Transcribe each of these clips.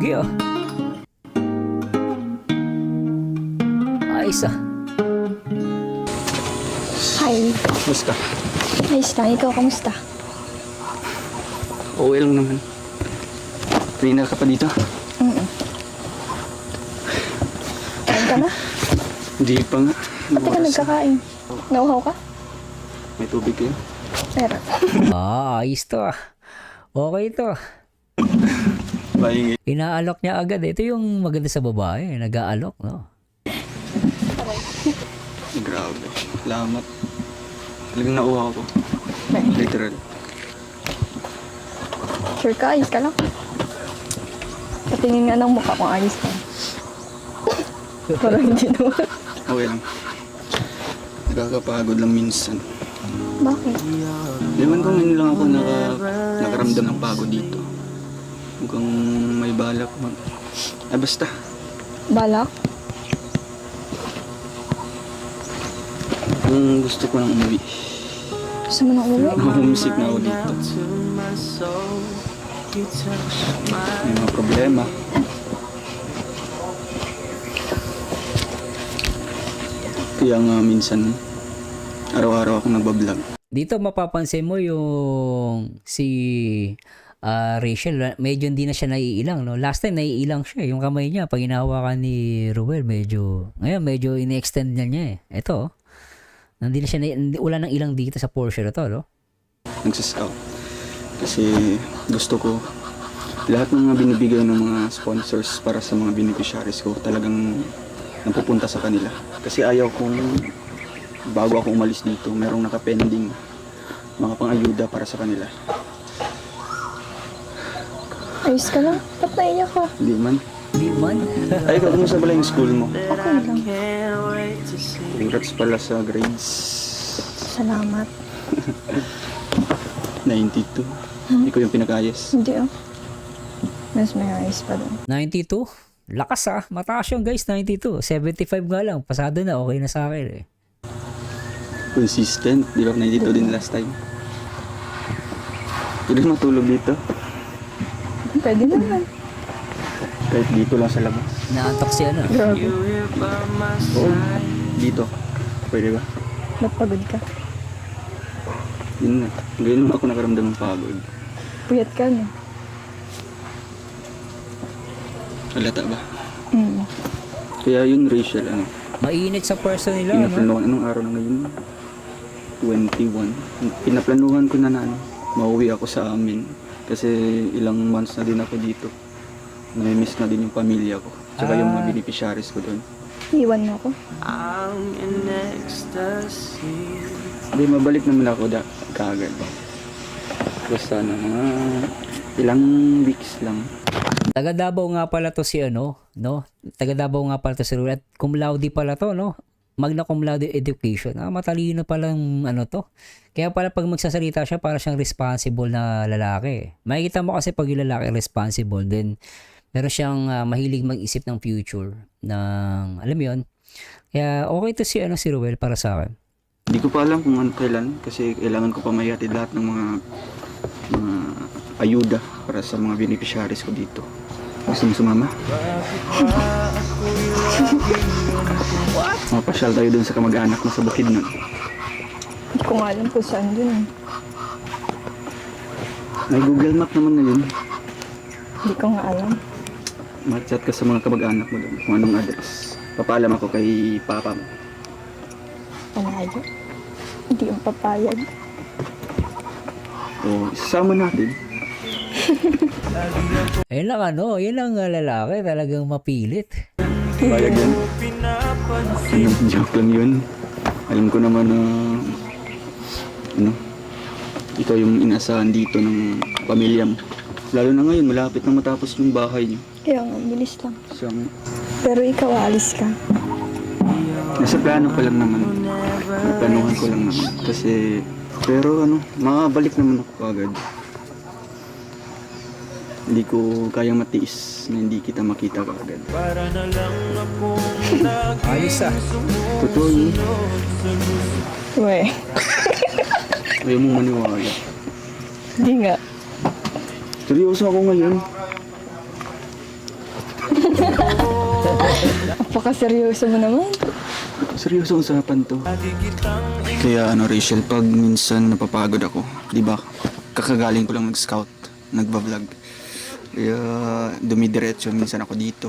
Pogi oh. Ayos ah. Hi. Basta. Ayos lang. Ikaw, kamusta? Okay lang naman. Trainer ka pa dito? Kain ka na? Hindi pa nga. Ba't ka nagkakain? Nauhaw ka? May tubig kayo? Meron. Ayos to ah. Okay to. Pahingi. Inaalok niya agad. Ito yung maganda sa babae. Nag-aalok, no? Grabe. Salamat. Talagang nauha ako. Literal. Sure ka? Ayos ka lang? Patingin nga ng mukha kung ayos ka. Parang hindi naman. Okay lang. Nakakapagod lang minsan. Bakit? Liman kung ngayon lang ako nakaramdam ng pagod dito. Mukhang may balak mag... Ay basta. Balak? Kung gusto ko nang umuwi. Gusto mo na umuwi? Homesick na ako dito. May mga problema. Kaya nga minsan, araw-araw akong nagbablog. Dito mapapansin mo yung si Rachel, medyo hindi na siya naiilang, no? Last time naiilang siya, yung kamay niya pag hinahawakan ni Ruel, ngayon medyo ini-extend niya eh. Ito, hindi na siya wala nang ilang dito sa portion na to, no? Nagsascout. Kasi gusto ko lahat ng mga binibigay ng mga sponsors para sa mga beneficiaries ko talagang napupunta sa kanila. Kasi ayaw kong bago ako umalis dito, merong nakapending mga pang-ayuda para sa kanila. Ayos ka lang? Ba't naiyak ka? Hindi man. Hindi man. Ay, ikaw, kumusta pala yung school mo? Okay lang. Congrats pala sa grades. Salamat. 92. Ikaw yung pinakayas. Hindi oh. Mas may ayos pa doon. 92? Lakas ah. Mataas yung guys, 92. 75 nga lang. Pasado na, okay na sa akin eh. Consistent. Di ba 92 din last time? Pwede matulog dito. Pwede naman. Kahit dito lang sa labas. Naantok si ano. Grabe. Oo. Dito. Pwede ba? Ba't pagod ka? Yun na. Ngayon lang ako nakaramdam ng pagod. Puyat ka no? Halata ba? Mm. Kaya yun, Rachel, ano? Mainit sa person nila, no? Pinaplanuhan, anong araw na ngayon? 21. Pinaplanuhan ko na mauwi ako sa amin. Kasi ilang months na din ako dito. Nami-miss na din yung pamilya ko. Tsaka yung mga beneficiaries ko doon. Iwan mo ako. Hindi, mabalik naman ako kaagad. Basta na mga ilang weeks lang. Taga Davao nga pala to si ano, no? Taga Davao nga pala to si Ruel. At cum laude pala to, no? Magna cum laude education. Matalino palang ano to. Kaya pala pag magsasalita siya, para siyang responsible na lalaki. Makikita mo kasi pag yung lalaki responsible, then meron siyang mahilig mag-isip ng future. Ng, alam mo yun? Kaya okay to si, si Ruel para sa akin. Hindi ko pa alam kung kailan kasi kailangan ko pa mayatid lahat ng mga ayuda para sa mga beneficiaries ko dito. Gusto mo sumama? Mapasyal tayo dun sa kamag-anak mo sa bukid nun. Hindi ko nga alam kung saan dun eh. May Google Map naman na yun. Hindi ko nga alam. Mag-chat ka sa mga kamag-anak mo dun kung anong address. Papaalam ako kay papa mo. Panayo. Hindi yung papayag. O, isasama natin. Ayun lang ano, yun lang lalaki, talagang mapilit. Bayag yun. Joke lang yun. Alam ko naman na ikaw yung inasahan dito ng pamilya mo. Lalo na ngayon, malapit na matapos yung bahay niyo. Kaya nga, bilis lang. Siyang, Pero ikaw, alis ka. nasa plano ko lang naman. Planuhan ko lang naman. Kasi, pero makabalik naman ako agad. Hindi ko kayang matiis na hindi kita makita agad. Ayos ah. Totoo yun. Weh. Ayaw mong maniwala. Hindi nga. Seryoso ako ngayon. Napaka-seryoso mo naman. Seryoso usapan to. Kaya Rachel, pag minsan napapagod ako, di ba? Kakagaling ko lang nag-scout, nagba-vlog. Kaya dumidiretso minsan ako dito.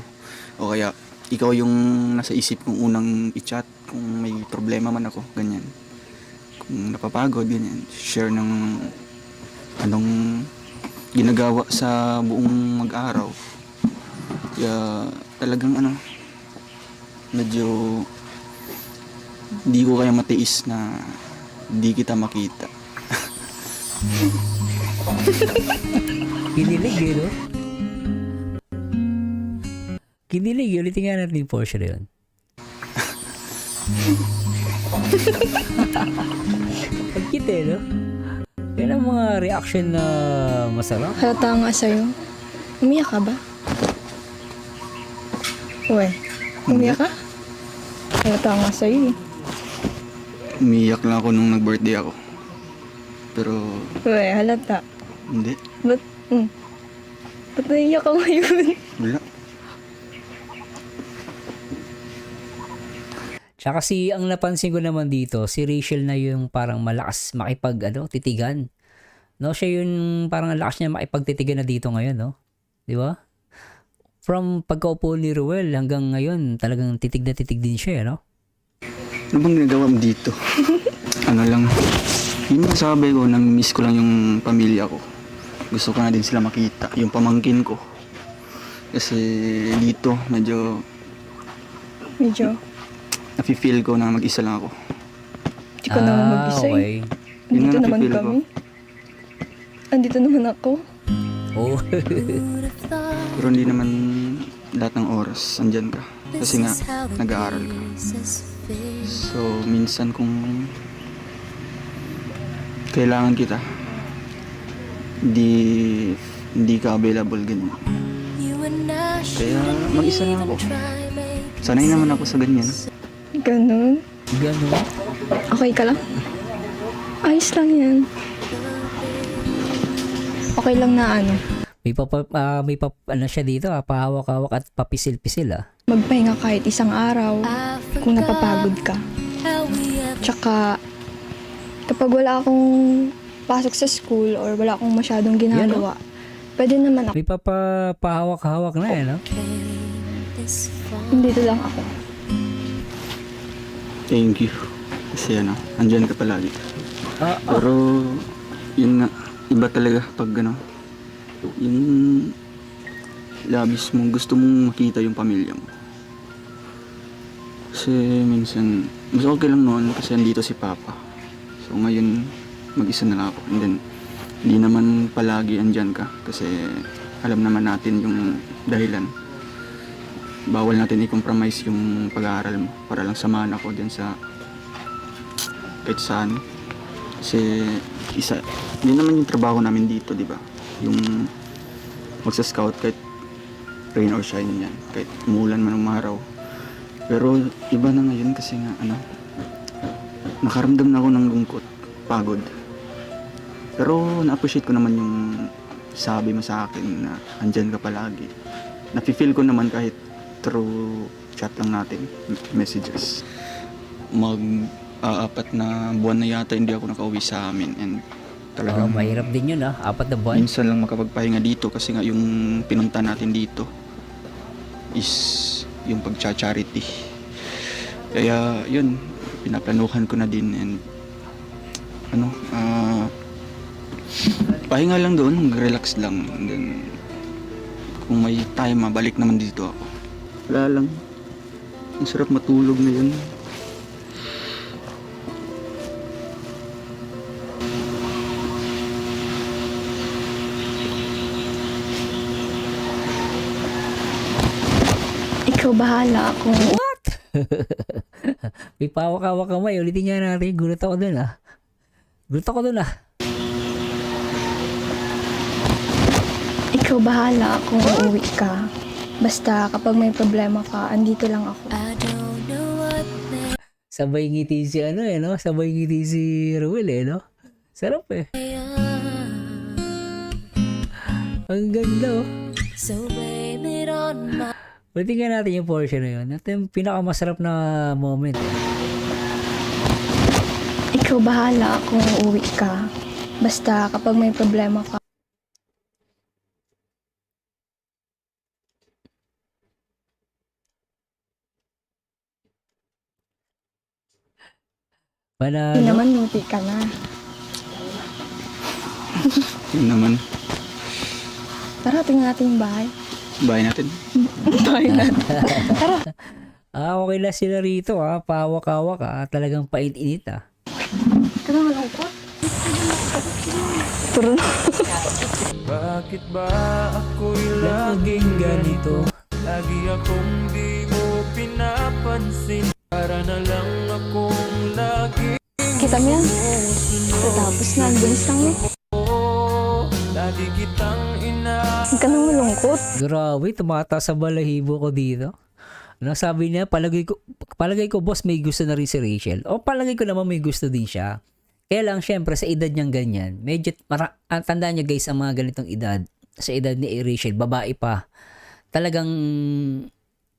O kaya ikaw yung nasa isip kong unang i-chat kung may problema man ako, ganyan. Kung napapagod, ganyan. Share ng anong ginagawa sa buong mag-araw. Kaya talagang medyo di ko kaya matiis na di kita makita. Kinilig eh, no? Kinilig, ulitin nga natin yung portion na yun. Ang cute eh, no? Yan ang mga reaction na masarap. Halata nga sa'yo. Umiyak ka ba? Uwe, umiyak ka? Halata nga sa'yo eh. Umiyak lang ako nung nag-birthday ako. Pero Uwe, halata. hindi. Ba't, ba't naiyak ka ngayon? Wala. Tsaka ang napansin ko naman dito, si Rachel na yung parang malakas titigan. No, siya yung parang lakas niya makipagtitigan na dito ngayon, no? Di ba? From pagkaupo ni Ruel hanggang ngayon, talagang titig na titig din siya, no? Ano bang ginagawa mo dito? Lang. Yun yung sabi ko, nang-miss ko lang yung pamilya ko. Gusto ko na din sila makita, yung pamangkin ko. Kasi dito, medyo nafe-feel ko na mag-isa lang ako. Hindi ko naman mag-isa eh. Okay. Yun Andito nga naman nafe-feel ko. kami. Andito naman ako. Oh. Pero hindi naman lahat ng oras andyan ka. Kasi nga, nag-aaral ka. So, minsan kung kailangan kita, hindi ka available, ganyan. Kaya mag-isa lang ako. Sanay naman ako sa ganyan. Ganun. Gano'n. Okay ka lang? Ayos lang yan. Okay lang na May siya dito, pahawak-hawak at papisil-pisil, magpahinga kahit isang araw kung napapagod ka. Tsaka, kapag wala akong pasok sa school or wala akong masyadong ginagawa, pwede naman ako. May pahawak-hawak na no? Dito lang ako. Thank you. Kasi andyan ka palagi. Pero, yun nga, iba talaga pag yung labis mong gusto mong makita yung pamilya mo. Kasi minsan, mas okay lang noon kasi andito si Papa. So ngayon, mag-isa na lang ako. And then, hindi naman palagi andyan ka kasi alam naman natin yung dahilan. Bawal natin i-compromise yung pag-aaral mo para lang samahan ako din sa kahit saan. Kasi hindi naman yung trabaho namin dito, di ba? Yung magsa-scout kahit rain or shine yan, kahit umulan man umaraw. Pero iba na ngayon kasi nga nakaramdam na ako ng lungkot, pagod. Pero na-appreciate ko naman yung sabi mo sa akin na andyan ka palagi. Nafe-feel ko naman kahit through chat lang natin, messages. Apat na buwan na yata hindi ako nakauwi sa amin and talagang Mahirap din yun 4 na buwan. minsan lang makapagpahinga dito kasi nga yung pinunta natin dito is yung pag-charity. Kaya yun, pinaplanuhan ko na din and pahinga lang doon, mag-relax lang. And then kung may time, balik naman dito ako. Wala lang. Ang sarap matulog na yun. Ikaw bahala kung May pawak-hawak kamay. Ulitin nga natin. Gulat ako dun ikaw bahala kung uuwi ka. Basta kapag may problema ka, andito lang ako. Sabay ngiti si no? Sabay ngiti si Ruel no? Sarap Ang ganda Tingnan natin yung portion na yun. Ito yung pinakamasarap na moment. Ikaw bahala kung uuwi ka. Basta kapag may problema ka, hindi Panalo. naman muti ka na. Yun naman. Tara, tingnan natin yung bahay. Bahay natin. Bahay natin. Tara. Okay na sila rito pawak-hawak talagang pait-init Tara, malungkot. Tara na. Bakit ba ako'y Laging ganito. lagi akong di mo pinapansin? Para na lang akong lagi Kita mo yan? Tapos na, ang bilis lang eh. lagi kitang ina. Huwag ka nang malungkot. Grabe, tumataas sa balahibo ko dito. Ano sabi niya, palagay ko boss may gusto na rin si Rachel. O palagay ko naman may gusto din siya. Kaya lang syempre sa edad niyang ganyan, medyo tandaan niya guys ang mga ganitong edad. Sa edad ni Rachel, babae pa. Talagang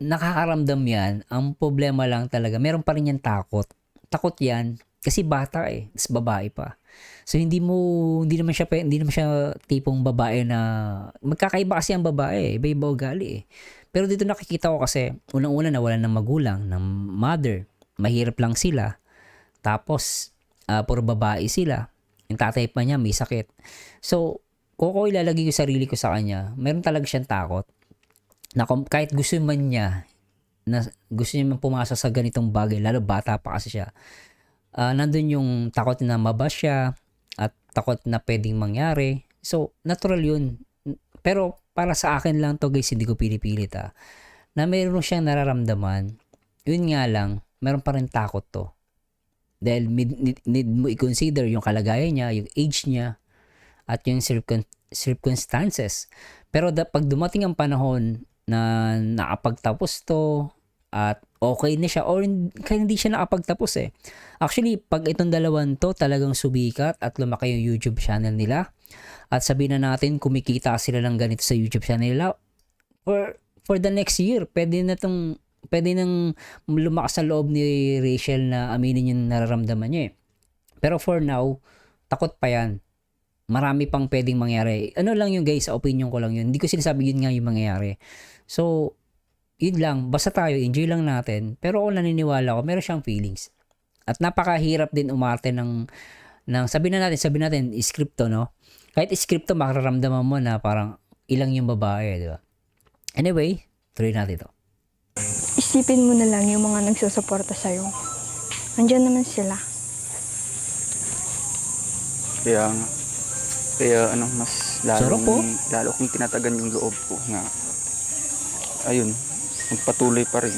nakakaramdam yan. Ang problema lang talaga, meron pa rin yan takot. Takot yan kasi bata tas babae pa. So hindi naman siya tipong babae na magkakaiba kasi ang babae, iba-iba ugali Pero dito nakikita ko kasi unang-una nawalan ng magulang, ng mother. Mahirap lang sila. Tapos puro babae sila. Yung tatay pa niya may sakit. So kung ilalagay ko sarili ko sa kanya, meron talaga siyang takot na kahit gusto man niya pumasok sa ganitong bagay, lalo bata pa kasi siya. Nandun yung takot na mabas siya at takot na pwedeng mangyari. So, natural yun. Pero para sa akin lang to guys, hindi ko pinipilit na meron siyang nararamdaman. Yun nga lang, meron pa rin takot to. Dahil need mo i-consider yung kalagayan niya, yung age niya, at yung circumstances. Pero pag dumating ang panahon na nakapagtapos to, at okay na siya or hindi siya nakapagtapos Actually, pag itong dalawan to talagang sumikat at lumaki yung YouTube channel nila at sabihin na natin kumikita sila ng ganito sa YouTube channel nila for the next year, pwede nang lumakas sa loob ni Rachel na aminin yung nararamdaman niya Pero for now, takot pa yan. Marami pang pwedeng mangyari. Ano lang yung guys, sa opinion ko lang yun. Hindi ko sinasabi yun nga yung mangyayari. So, yun lang, basta tayo, enjoy lang natin. Pero ako naniniwala ko, meron siyang feelings. At napakahirap din umarte ng sabihin natin, iskripto, no? Kahit iskripto, makararamdaman mo na parang ilang yung babae, di ba? Anyway, tuloy natin ito. Isipin mo na lang yung mga nagsusuporta sa'yo. Andiyan naman sila. Kaya mas Sarap po. lalo kong tinatagan yung loob ko nga ayun, magpatuloy pa rin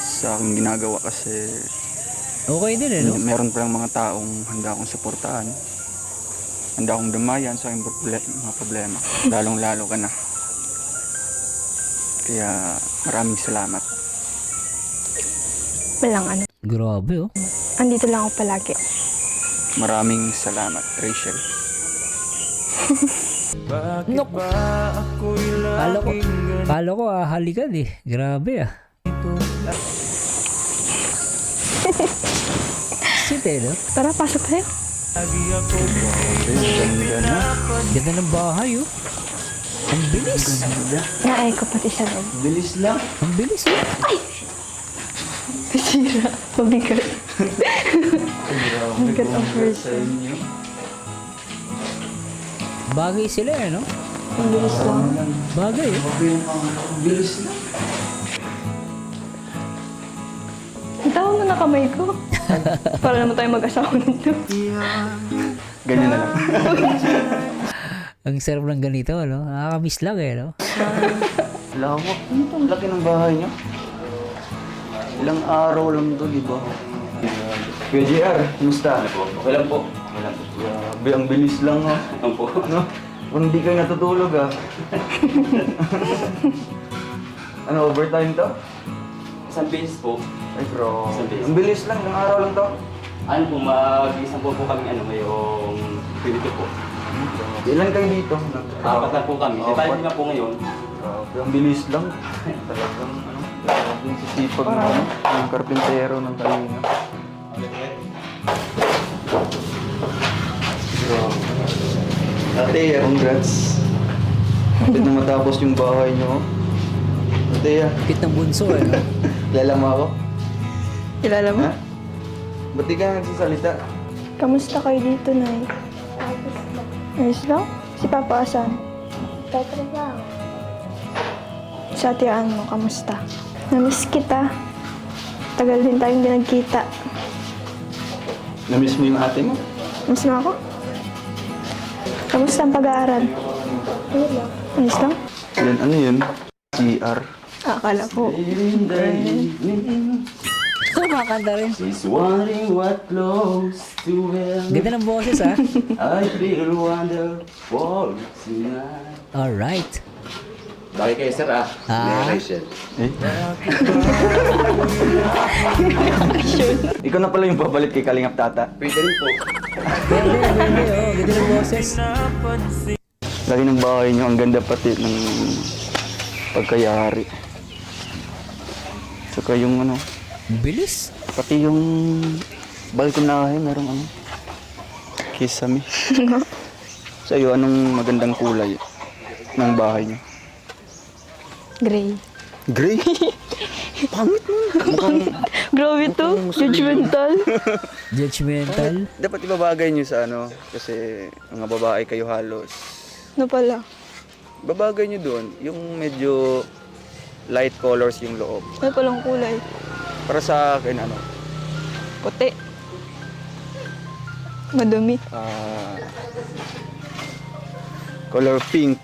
sa aking ginagawa kasi Okay din no? meron pa lang mga taong handa akong suportahan, handa akong damayan sa aking mga problema, lalong-lalo ka na. Kaya maraming salamat. Walang ano. Grabe Andito lang ako palagi. Maraming salamat, Rachel. Bakit Nok. ba ako'y Kala ko halikan Grabe Site, no? Tara, pasok tayo. lagi akong Ganda na. Ganda ng bahay, Ang bilis. Naay ko pati sa loob. Bilis lang. Ang bilis, Sira. Mabigat. Mabigat ang first. Bagay sila, no? Ang bilis lang. Bagay, Bilis lang. Itawa mo na kamay ko. Para naman tayo mag-asawa nito. Ganyan na lang. Ang sarap ng ganito, no? Nakakamiss lang, no? Lawak. Ang laki ng bahay niyo. Ilang araw lang to, di ba? Kuya JR, kumusta? Okay lang po. Grabe, ang bilis lang po. No? Kung hindi kayo natutulog Ano, overtime to? Isang beses po. Ay bro, Isang beses. ang bilis lang, ilang araw lang to. Ano po, mag-isang po kami ngayong 22 po. Ilan kayo dito? Apat na po kami. Apat. Tayo na po ngayon. Grabe, ang bilis lang. Talagang ano, grabe yung sisipag ng ano, yung karpintero ng Kalina. Ate, congrats. Kapit na matapos yung bahay niyo. Ate, Kit ng bunso eh. No? kilala mo ako? Kilala mo? Ha? Ba't di ka nagsasalita? Kamusta kayo dito, Nay? Ayos lang? Si Papa asan? Tatrabaho. Sa atiaan mo, kamusta? Namiss kita. Tagal din tayong di nagkita. Namiss mo yung ate mo? Miss mo ako? Kamusta ang pag-aaral? Ayos lang? Yan, ano yun? CR. Akala ko. Kumakanta rin. She's wondering what close to hell Ganda ng boses ah. I feel wonderful tonight. Alright. Bakit kayo sir ah? Ah. Rachel. Eh? Ikaw na pala yung babalik kay Kalingap Tata. Pwede rin po. Ganda oh. Ganda ng boses. Lagi ng bahay niyo, ang ganda pati ng pagkayari. Saka yung ano, Bilis. pati yung balkonahe, merong ano, kisame. Sa'yo, anong magandang kulay ng bahay niyo? Gray. Gray? Pangit mo. Mukhang, Grabe to. Judgmental. Judgmental. dapat ibabagay niyo sa ano, kasi mga babae kayo halos. Ano pala? Babagay niyo doon, yung medyo light colors yung loob. Ano palang kulay? Para sa akin, ano, Puti. Madumi. color pink.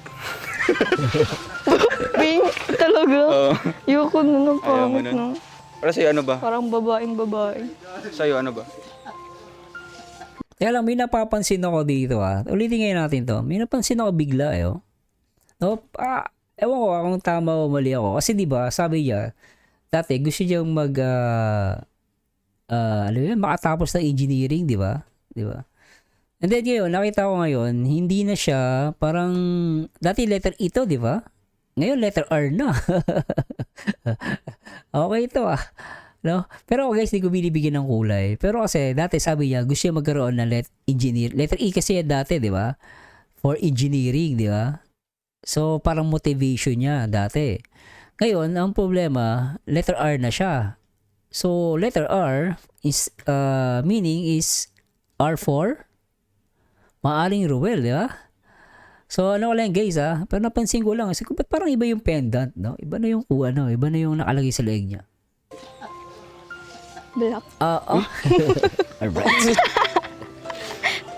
Pink talaga. Oo. Ayoko na ng Ayaw mo pangit, nun. no? Para sa'yo, ano ba? Parang babaeng babae. Sa'yo, ano ba? Kaya lang, may napapansin ako dito ah. Ulitin ngayon natin to. May napansin ako bigla eh. Oh. No? Ewan ko kung tama o mali ako. Kasi di ba sabi niya, dati gusto niyang ano yun, makatapos ng engineering, di ba? Di ba? And then ngayon, nakita ko ngayon, hindi na siya parang, dati letter E to, di ba? Ngayon, letter R na. Okay ito ah. No? Pero guys, di ko binibigyan ng kulay. Pero kasi dati sabi niya, gusto niya magkaroon ng letter E kasi yan dati, di ba? For engineering, di ba? So, parang motivation niya dati. Ngayon, ang problema, letter R na siya. So, letter R is, meaning is R for maaring Ruel, di ba? So, ano ko lang guys pero napansin ko lang, kasi ba't parang iba yung pendant, no? Iba na yung iba na yung nakalagay sa leeg niya. Black. Alright.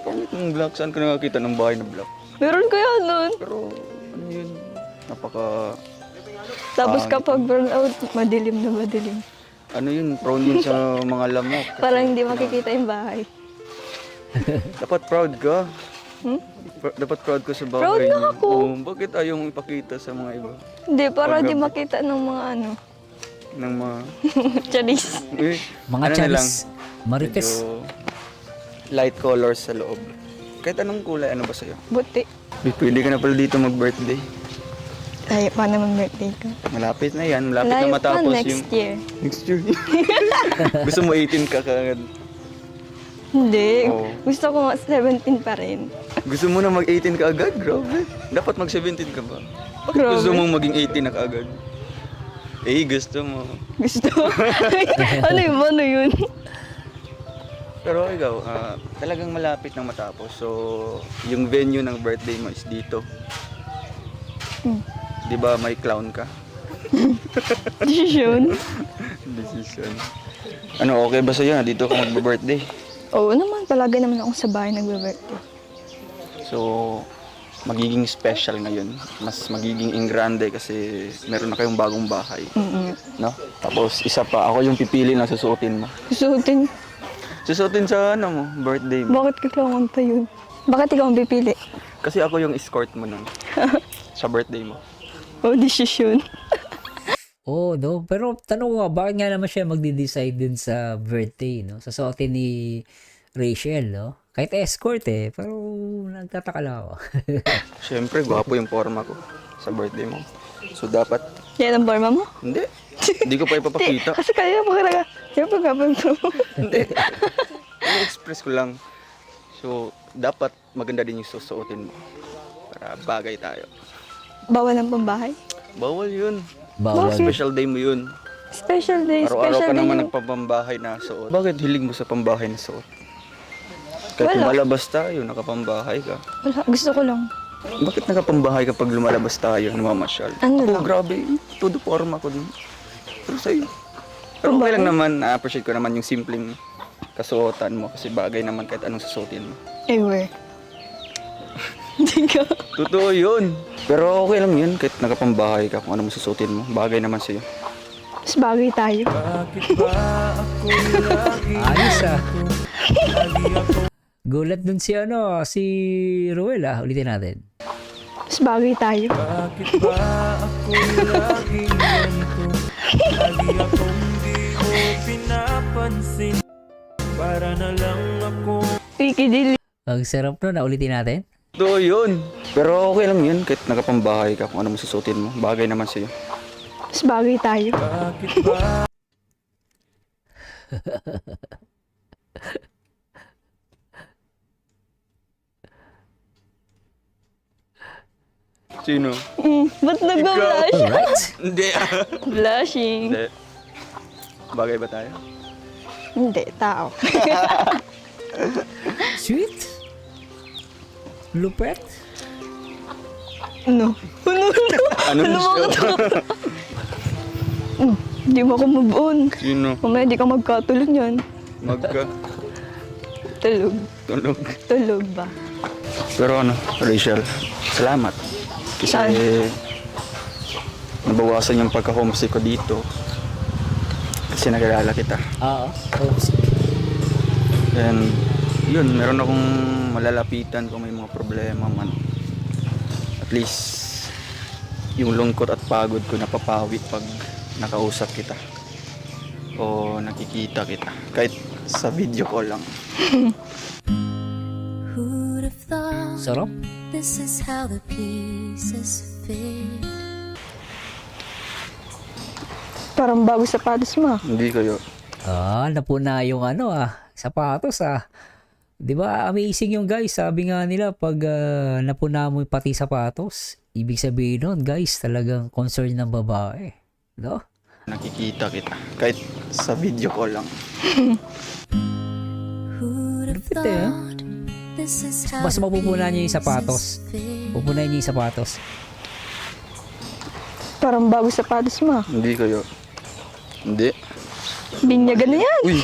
Pangit ng black. Saan ka nakakita ng bahay na black? Meron kaya nun. Pero, ano yun? Napaka... Tapos kapag burn out, madilim na madilim. Ano yun? Prone yun sa mga lamok. Parang hindi makikita yung bahay. Dapat proud ka. Dapat proud ka sa bahay Proud niyo. na ako. Oo, bakit ayaw mong ipakita sa mga iba? Hindi, para Wag di ka- makita ng mga ano. Ng mga... Charis. Eh, Mga ano na lang, charis, marites. medyo light colors sa loob. Kahit anong kulay, ano ba sa'yo? Buti. Pwede ka na pala dito mag-birthday. Ay, paano naman birthday ko? Malapit na yan. Malapit Layo na pa, matapos next yung... year. Next year. Gusto mo 18 ka kagad. Hindi. Oo. Gusto ko nga 17 pa rin. Gusto mo na mag-18 ka agad? Grabe. Dapat mag-17 ka ba? Bakit Grabe. gusto mong maging 18 na kaagad? Eh, gusto mo. Gusto. Ano yun? Ano yun? Pero ikaw, talagang malapit na matapos. So, yung venue ng birthday mo is dito. Di ba may clown ka? Decision. Decision. Ano, okay ba sa'yo na dito ka mag-birthday? Oo naman, palagi naman ako sa bahay nagbe-birthday. So, magiging special ngayon. Mas magiging ingrande kasi meron na kayong bagong bahay. No? Tapos, isa pa, ako yung pipili na susuotin mo. Susuotin. Susuotin sa ano mo, birthday mo. Bakit kailangan pa yun? Bakit ikaw ang pipili? Kasi ako yung escort mo nun. Sa birthday mo. O, decision. Oh, no. Pero tanong ko nga, bakit nga naman siya magde-decide din sa birthday, no? Sa suotin ni Rachel, no? Kahit escort eh. Pero nagtataka lang ako. Siyempre, gwapo yung forma ko sa birthday mo. So dapat, Yan ang forma mo? hindi. Hindi ko pa ipapakita. Kasi kaya mo ka siyempre kapag mo. Hindi. I-express ko lang. So, dapat maganda din yung susuotin mo. Para bagay tayo. Bawal ng pambahay? Bawal yun. Bawal. Special day mo yun. Special day, Araw-araw special ka day. naman nagpapambahay na suot. Bakit hilig mo sa pambahay na suot? Kahit Wala. lumalabas tayo, nakapambahay ka. Wala, gusto ko lang. Bakit nakapambahay kapag lumalabas tayo, namamasyal? Ano Oh, lang? grabe. Todo forma ko dun. Pero sa'yo. Pero okay lang naman. Na-appreciate ko naman yung simpleng kasuotan mo. Kasi bagay naman kahit anong susuotin mo. Ewer. Hindi ka. Totoo yun. Pero okay lang yun. Kahit nakapambahay ka, kung ano mo susuotin mo. Bagay naman sa'yo. Mas bagay tayo. Bakit ba ako lagi Ayos ah. lagi ako Gulat dun si si Ruel ulitin natin. Mas bagay tayo. Bakit ba ako laging ganito? Lagi akong di mo pinapansin. Para na lang ako Wikidili. Ang sarap nun, ulitin natin. Totoo yun. Pero okay lang yun. Kahit nakapambahay ka, kung ano mo susuotin mo. Bagay naman sa'yo. Mas bagay tayo. bakit ba Sino? Ba't nag-blush? Alright. Hindi. Blushing. Hindi. Bagay ba tayo? Hindi, tao. Sweet. Lupet. Ano? Ano gusto? Hindi mo ako move on. Sino? Mamaya di ka magkatulog yan. Magka. Tulog. Tulog. Tulog ba? Pero ano, Rachel, salamat. Kasi Saan? nabawasan yung pagka-homesick ko dito. Kasi nag-alala kita. Oo. And yun, meron akong malalapitan kung may mga problema man. At least, yung lungkot at pagod ko napapawi pag nakausap kita. O nakikita kita. Kahit sa video call lang. Who'd have thought Sarap. this is how the pieces fit? Parang bago sapatos mo. Hindi kayo. Napuna yung sapatos 'Di ba amazing yung guys, sabi nga nila pag napuna mo pati sapatos, ibig sabihin nun guys, talagang concern ng babae. No? Nakikita kita. Kahit sa video call lang. Who'd have Lupit eh, thought this is how Mas the mapupunan niya yung pieces sapatos. fit? Pupunayin niya yung sapatos. Parang bago sapatos mo. Hindi kayo. Hindi. Binyagan na yan. Uy!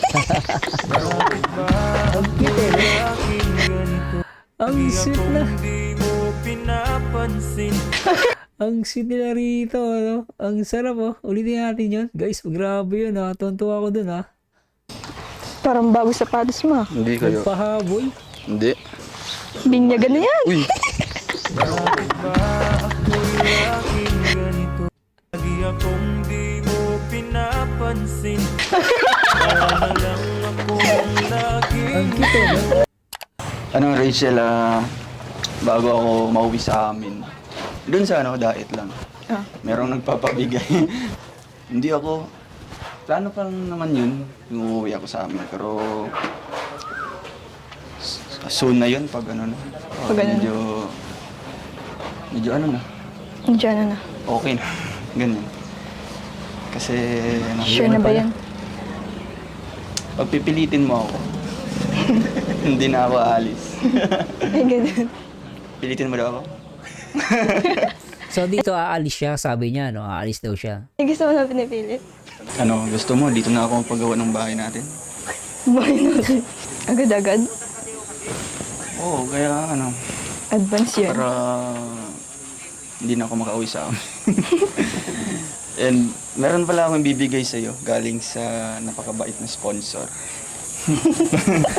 laging ganito? Ang sweet na. Di mo pinapansin. Ang sweet nila rito, ano? Ang sarap, Ulitin natin yun. Guys, grabe yun, Tuntua ako dun, Parang bago sapatos mo. Hindi kayo. Pahabol. Hindi. Binyagan na yan. Uy! Bakit ba ako laging ganito? Lagi akong di mo pinapansin. Para na lang akong laging Ang cute, no? Ano Rachel, bago ako mauwi sa amin, doon sa diet lang. Merong nagpapabigay. Hindi ako, plano pa lang naman yun, yung uuwi ako sa amin. Pero, soon na yun pag ano na. Pag ano na. Medyo ano na, Diyan na na. okay na. Ganyan. Kasi, Sure na ba yan? Pag pipilitin mo ako, hindi na ako aalis. Ay, ganun. Pilitin mo daw ako? So, dito aalis siya, sabi niya, aalis daw siya. Ay, gusto mo na pinipilit? Ano, gusto mo? Dito na ako magpagawa ng bahay natin. Bahay natin. Agad-agad? Oo, kaya ano, Advance yan. para hindi na ako makauwi sa amin. And meron pala akong bibigay sa'yo galing sa napakabait na sponsor.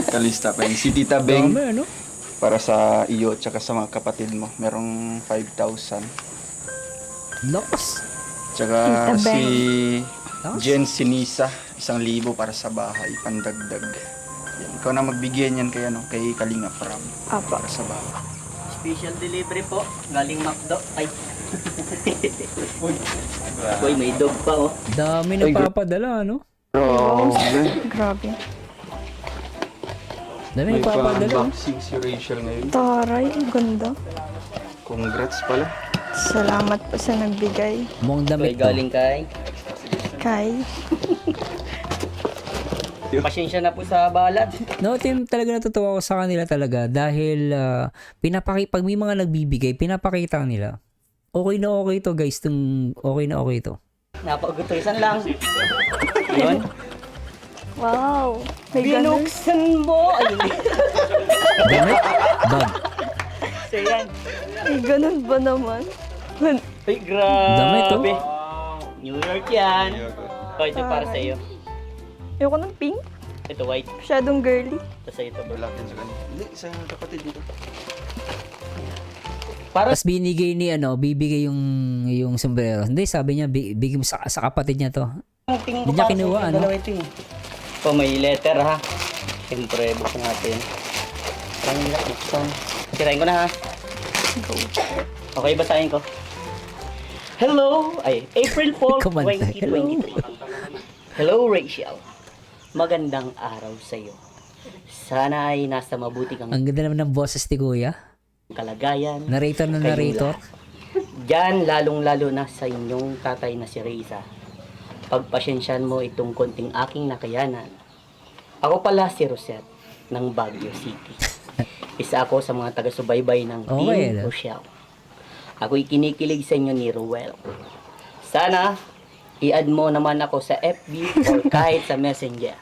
Kalista pa yun. Si Tita Beng, Dami, ano? para sa iyo tsaka sa mga kapatid mo. Merong 5,000. Lakas. Tsaka Tita si Beng. Jen Sinisa, 1,000 para sa bahay, pandagdag. Yan. Ikaw na magbigyan yan kay, kay Kalinga Pram Apa. para sa bahay. Special delivery po. Galing McDo. Ay. Uy, may dog pa oh. Dami na papadala, ano? Grabe. Dami May na papadala. pa-unboxing si Rachel ngayon. Taray, ang ganda. Congrats pala. Salamat po sa nagbigay. Mukhang May damit to. galing kay. Kay. Pasensya na po sa balat. No, Tim, talaga natutuwa ako sa kanila talaga dahil pag may mga nagbibigay, pinapakita nila. Okay na okay to guys, okay na okay to. Napagutusan lang. Yun. Wow. May ganun. Binuksan mo. Ayun. Damit? Bag. So yan. May ganun ba naman? Ay, grabe. Damit, oh. New York yan. Oh, ito para sa iyo. Ayoko ng pink. Ito white. Masyadong girly. Ito sa ito. Lalapin sa kanila. Hindi, sa kapatid dito. Para Tapos bibigay yung sombrero. Hindi, sabi niya, bigay mo sa kapatid niya to. tingin Hindi niya kinuha, ano? Dalawa ito eh. Oh, may letter ha. Siyempre, buksan natin. Parang hirap buksan. Tirahin ko na ha. Okay, basahin ko. Hello! Ay, April 4, Kumanta. 2023. Hello, Rachel. Magandang araw sa iyo. Sana ay nasa mabuti kang Ang ganda naman ng boses ni Kuya. kalagayan. Narrator na narrator. Diyan, lalong-lalo na sa inyong tatay na si Reza. Pagpasyensyan mo itong konting aking nakayanan. Ako pala si Rosette ng Baguio City. Isa ako sa mga taga-subaybay ng Okay, Team ano? Rochelle. Ako'y kinikilig sa inyo ni Ruel. Sana, i-add mo naman ako sa FB or kahit sa Messenger.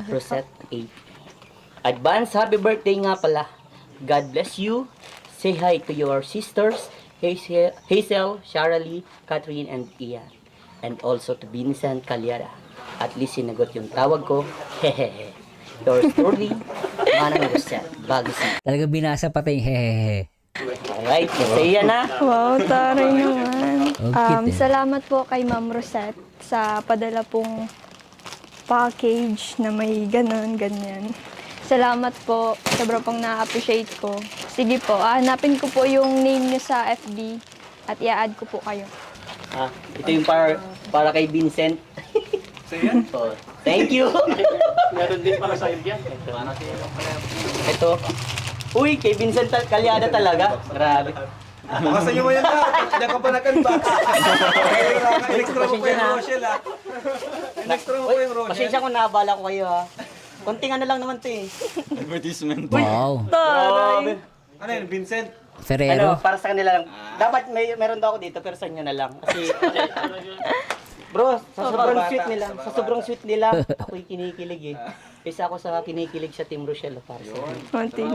Rosette 8. Advance happy birthday nga pala. God bless you. Say hi to your sisters, Hazel, Sharalee, Catherine, and Ian. And also to Vincent Calyara. At least sinagot yung tawag ko. Hehehe. Yours truly, Manang Rosette, Baguio City. Talaga binasa pati yung hehehe. Alright, kasi yan na. Wow, taray naman. Okay, Salamat po kay Ma'am Rosette sa padala pong package na may ganun, ganyan. Salamat po. Sobra pong na-appreciate ko. Sige po, hanapin ko po yung name niyo sa FB at i-add ko po kayo. Ito yung para kay Vincent. So yan? Thank you. Meron din para sa iyo yan. Ito. Uy, kay Vincent Calyada talaga. Grabe. Baka mo yan na. Hindi ka pa nag-unbox. Extra mo pa yung Rochelle ha. Extra mo pa yung Rochelle. Pasensya ko, naabala ko kayo ha. Konting ano lang naman ito eh. Advertisement. Wow. Grabe. Ano yun, Vincent? Ferrero. Para sa kanila lang. Dapat meron daw ako dito pero sa inyo na lang. Kasi, bro, sa sobrang sweet nila. Sa sobrang sweet nila, ako'y kinikilig eh. Isa ako sa kinikilig sa Team Rochelle para sa inyo. Konting.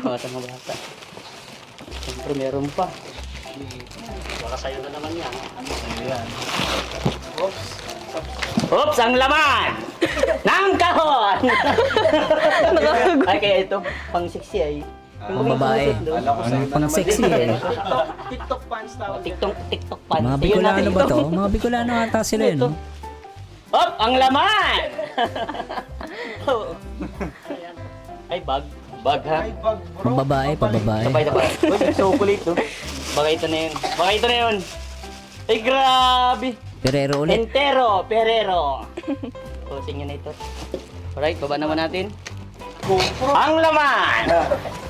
Oo, sa mga bata. Siyempre meron pa. Baka sa'yo na naman yan. Oops, ang laman! Ng kahon! Ay, kaya ito, pang sexy ay. Pang babae. Pang sexy eh. TikTok fans tawag. TikTok pants. Mga Ayun Bicolano natin. ba to? Mga Bicolano ata sila yun. no? Hop, ang laman! Ay, bag ha? Pang babae, pang babae. Sabay. Uy, chocolate no? Baka ito na yun. Ay, grabe! Ferrero ulit. Entero, Perero. O, sinyo na ito. Alright, baba naman natin. Ang laman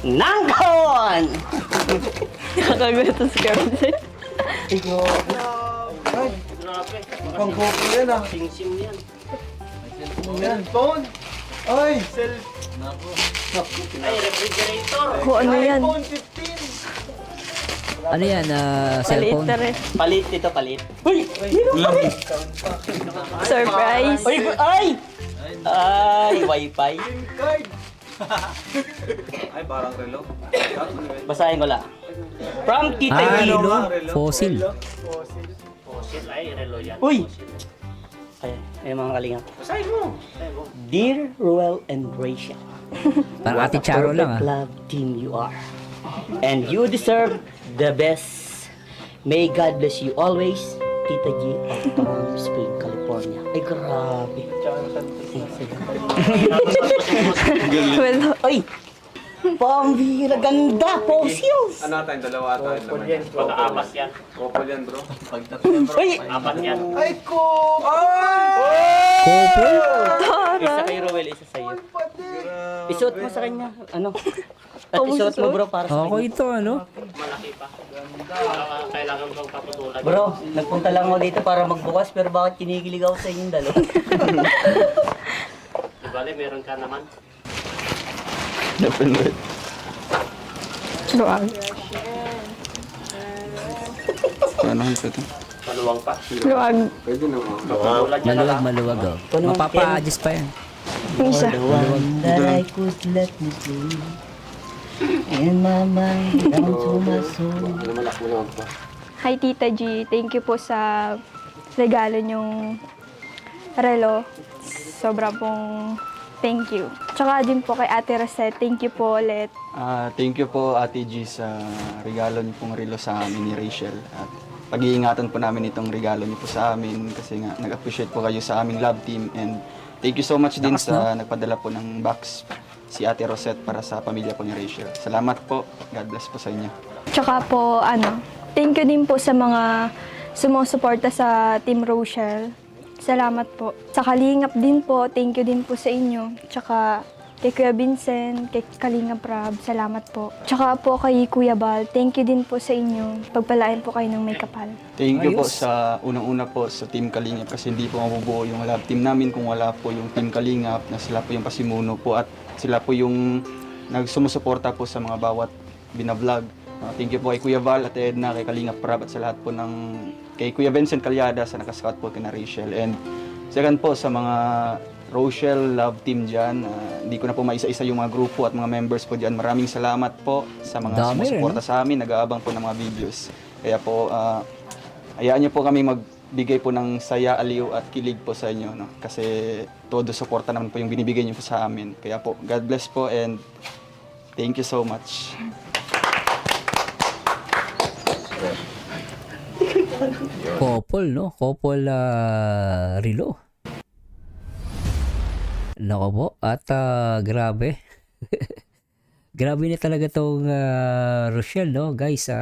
ng kahon! Nakakagulat si Carmen. Pang GoPro yan ah. Sing-sing yan. Yan, phone. Ay, Ay, refrigerator. Kung ano yan? iPhone 15. Ano yan? Cellphone? Palit Palit dito, palit. Uy! Surprise. Uy! Ay! Ay, wifi. SIM card. Ay, parang relo. Basahin ko lang. From Tita Ah, Gino. relo. Fossil. Uy! Ay, mga kalingap. Basahin mo. Dear Ruel and Rachel, Parang Ate Charo lang perfect love team you are. And you deserve the best. May God bless you always, Tita G of Palm Springs, California. Ay, grabe. Well, Ay! Pambira, ganda, posios. Ano tayong dalawa tayo naman yan? Pag-aapas yan. Couple yan, bro. Uy, Apat yan. Ay, ko! Couple? isa kay Roel, isa sa'yo. Isuot mo sa kanya, ano? At isuot mo bro para sa Ako kanya. ito, ano? Malaki pa. Kailangan kong paputulan. Bro, nagpunta lang ako dito para magbukas pero bakit kinikilig ako sa inyong dalawa? Di bale, meron ka naman. Definitely. Luwag. Ano ang ito? Maluwang pa. Luwag. Pwede naman. Tulad yan na lang. Maluwag, oh. Ano, Mapapa-adjust pa yan. Yung isa. The one that I could let me see. In my mind, down to my soul. Hi Tita G, thank you po sa regalo niyong relo. Sobra pong thank you. Tsaka din po kay Ate Rosette, thank you po ulit. Thank you po Ate G sa regalo niyo pong relo sa amin ni Rachel. At pag-iingatan po namin itong regalo niyo po sa amin kasi nga nag-appreciate po kayo sa aming love team and thank you so much din sa nagpadala po ng box si Ate Rosette para sa pamilya po ni Rachel. Salamat po. God bless po sa inyo. Tsaka po, thank you din po sa mga sumusuporta sa Team Rochelle. Salamat po. Sa Kalingap din po, thank you din po sa inyo. Tsaka kay Kuya Vincent, kay Kalingap Rab, salamat po. Tsaka po kay Kuya Bal, thank you din po sa inyo. Pagpalain po kayo ng may kapal. Thank you po Ayos. sa unang-una po sa Team Kalingap kasi hindi po mabubuo yung love team namin kung wala po yung Team Kalingap na sila po yung pasimuno po at sila po yung nagsumusuporta po sa mga bawat binablog. Thank you po kay Kuya Val at Edna, kay Kalingap Prab at sa lahat po ng kay Kuya Vincent Calyada sa nakascout po kay na Rachel. And second po sa mga Rochelle love team dyan, hindi ko na po maisa-isa yung mga grupo at mga members po dyan. Maraming salamat po sa mga Dami sumusuporta sa amin, nag-aabang po ng mga videos. Kaya po, hayaan niyo po kami magbigay po ng saya, aliw at kilig po sa inyo. No? Kasi todo suporta naman po yung binibigay niyo po sa amin. Kaya po, God bless po and thank you so much. Couple, no? Couple relo. Nako po. At grabe. Grabe na talaga tong Rochelle, no? Guys,